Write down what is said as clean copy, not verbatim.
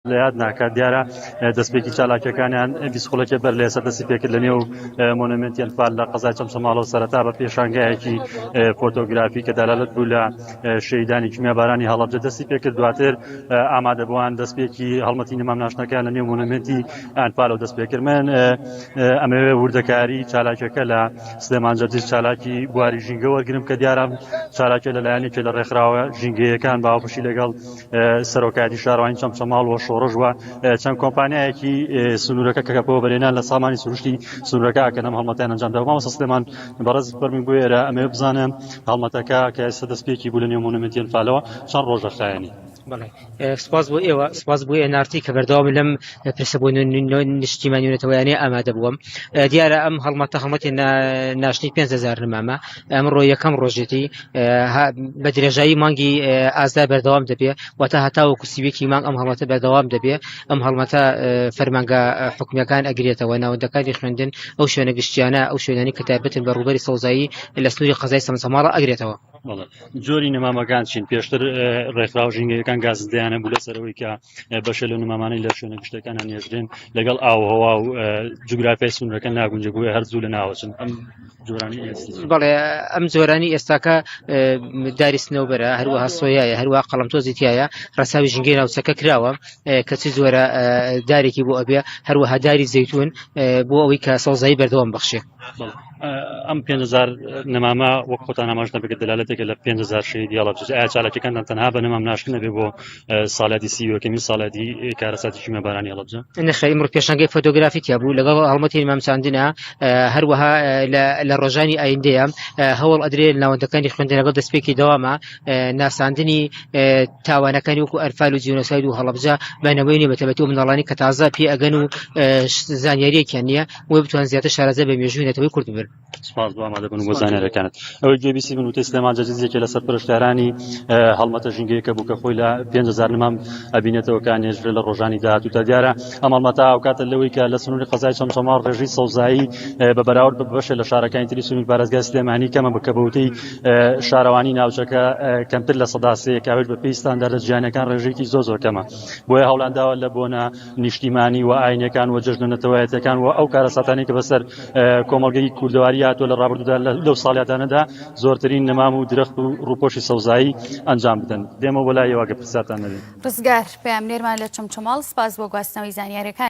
لە یاد ناکات دیارە دەستپێکی چالاکیەکانیان بیسخۆڵەکێ بەر لە ئێستا دەستی پێکرد لە نێو مۆنومنتی ئەنفال لە قەزای چەمچەماڵەوە سەرەتا بە پێشانگایەکی فۆتۆگرافی کە دەلالەت بوو لە شەیدانی کیمیابارانی هەڵەبجە دەستی پێکرد دواتر ئامادەبووان دەستپێکی هەڵمەتی نەمام ناشنەکان لە نێو مۆنومنتی ئەنفالەوە دەست پێکرد من ئەمەوێ وردەکاری چالاکیەکە لە سلێمان جەرجی چالاکی بواری ژینگە وەرگرم کە دیارە چالاکیە لەلایەنێکی لە ڕێکخراوە ژینگەیەکان باوەپشی لەگەڵ سەرۆکایەتی شارەوانی چەمچەماڵ و شۆڕژوە چەند کۆمپانیایەکی سنوورەکە کەکەپەوە بەرێنان لە سامانی سروشتی سنوورەکە کە نەم هەڵمەتیان ئەنجامدا مامۆستا سلێمان بەڕێز فەرمی بۆ ئێرە ئەمەوێ بزانم هەڵمەتەکە کە ئێستا دەستپێکی بوو لە نێو مۆنومنتی ئەنفالەوە چەند ڕۆژە خایەنی سپاس بۆ ئێوە سپاس بۆ NRT کە بەردەوام لەم پرسەبوونی نیشتیمانیونەتەوەیانەیە ئامادە بووم دیارە ئەم هەڵمەتی ناشنی 5,000 نمامە ئەمڕۆ یەکەم ڕۆژێتی بە درێژایی مانگی ئازدا بەردەوام دەبێ واتە هەتاوەکو سیوێکی مانگ ئەم هەڵمەتە بەردەوام دەبێ ئەم هەڵمەتە فەرمانگە حکومیەکان ئەگرێتەوە ناوەندەکانی خوێندن ئەو شوێنە گشتیانە ئەو شوێنانی کە تایبەتن بە ڕووبەری سەوزایی لە سنووری قەزای سەمسەماڵە ئەگرێتەوە جۆری نەمامەکان چین پێشتر ڕێکخراو ژینگەیەکان گازدەیانە بوو لەسەرەوەی کە بەشە لە نمامانەی لە شوێنە گشتەکانیان نێژرێن لەگەڵ ئاوهەوا و جوگرافیای سنوورەکە ناگونجە بووە هەر زوو لە ناوەچن بەڵێ ئەم جۆرانی ئێستاکە داری سنەوبەرە هەروەها سۆیایە هەروەها قەڵەمتۆزی تایە ڕەساوی ژینگەی ناوچەکە کراوە کە چ جۆرە دارێکی بۆ ئەبێ هەروەها داری زەیتون بۆ ئەوەی کە سەوزایی بەردەوام بەخشێ ئەم 5,000 نەمامە وەک خۆتان ئاماژ نەبێت دەلالەتێکە لە 5,000 شەیدی هەڵەبجە ئایا چالاکیەکانتان تەنها بە نەمام ناشتن نەبێ بۆ ساڵاتی سیوەکەمی ساڵاتی کارەساتی کیمیابارانی هەڵەبجە نەخێ ئەمڕۆ پێشانگەی فۆتۆگرافیکیا بوو لەگەڵ هەڵمەتی مامچاندنە هەروەها لە ڕۆژانی ئایندەیە هەوڵ ئەدرێ ناوەندەکانی خوێندن لەگەڵ دەستپێکی دەوامە ناساندنی تاوانەکانی وەکو ئەرفال و جینۆساید و هەڵەبجە بەنەوەی بەتەبەتی و مناڵانی کە تازە پێ ئەگەن و زانیاریەکیان نییە وێ بتوان زیاتر شارەزە بە مێژووی کورد ببن سپاس بۆ ئامادەبوون بۆ زانیاریەکانت ئەوەی گوێبیسی بن وتەی سلێمان جەرجیزێکی لەسەر پرشتیارانی هەڵمەتە ژینگەیەکە بوو کە خۆی لە 5,000 نمام ئەبینێتەوە کە نێژرێ لە ڕۆژانی داهاتوودا دیارە ئەم هەڵمەتە ئەوکاتە لەوەی کە لە سنووری قەزای چەمچەماڵ ڕێژەی سەوزایی بە بەراورد بەشە لە شارەکانی تری سنووری پارێزگای سلێمانی کەمە بکە بەوتەی شارەوانی ناوچەکە کەمتر لە سەدا 3 کاوێت بە پێی ستانداردە جیهانیەکان ڕێژەیەکی زۆر کەمە بۆیە هەوڵانداوە لە بۆنە نیشتیمانی و ئاینەکان و جەژنەتەوەیەتەکان و ئەو کارەساتانی کە بەسەر کۆمەڵگەی کوردەواری هاتووە لە ڕابردوودا لەو ساڵیادانەدا زۆرترین نەمام و درەخت و ڕووپۆشی سەوزایی ئەنجام بدەن دێمە بۆ لای ئێوە کە پرسیارتان نەبێت ڕزگار پەیامنێرمان لە چەمچەماڵ سپاس بۆ گواستنەوەی زانیاریەکان